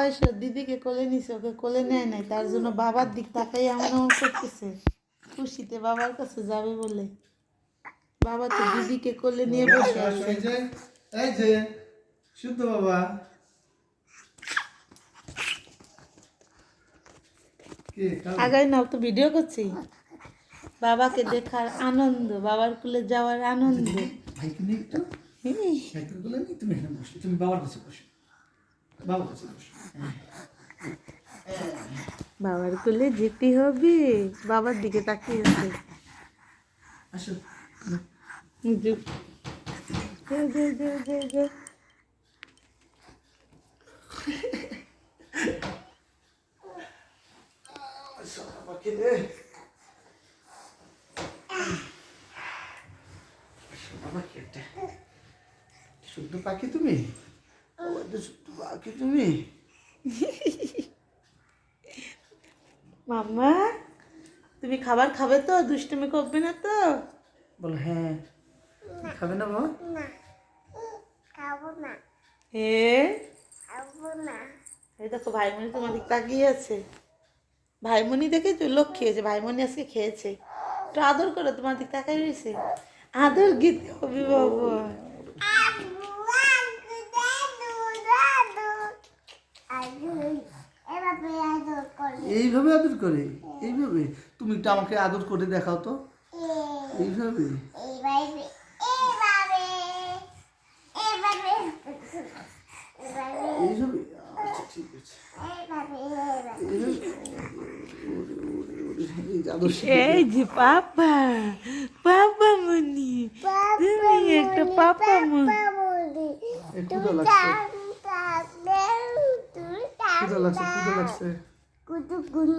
বয়সে দিদিকে কোলে নিছে, ওকে কোলে নেয় নাই, তার জন্য বাবার দিক তাকাই এমন এমন করতেছে খুশিতে বাবার কাছে যাবে বলে। বাবা তো দিদিকে কোলে নিয়ে বসে আছে। এই যে শুদ্ধ বাবা আগাই নাও তো, ভিডিও করছি। বাবাকে দেখার আনন্দ, বাবার কোলে যাওয়ার আনন্দ। ভাইকে নিয়ে একটু ভাইকে কোলে নিয়ে তুমি এখানে বসো, তুমি বাবার কাছে বসো, বাবার কাছে বসো। বাবার কোলে যেতে হবে, বাবার দিকে তাকিয়ে আছে। আসো পাখি রে, পাখি একটা শুদ্ধ পাখি তুমি, শুদ্ধ পাখি তুমি। মাম্মা তুমি খাবার খাবে তো? দুষ্টুমি করবে না তো? বলো হ্যাঁ। খাবে না বাবা? খাবো না। এই দেখো ভাইমণি তোমার দিকে তাকিয়ে আছে। ভাইমণি দেখে তো লক্ষ্মী হয়েছে, ভাইমণি আজকে খেয়েছে। একটু আদর করে তোমার দিকে তাকাই রয়েছে। আদর গীত হবে বাবা। এইভাবে আদর করে? এইভাবে? তুমি একটু আমাকে আদর করে দেখাও তো। এইভাবে? এইভাবে? আচ্ছা ঠিক আছে। এই যে পাপা, পাপা মনি, তুমি একটা পাপা মনি। ক্ষুধা লাগছে, ক্ষুধা লাগছে, ক্ষুধা লাগছে।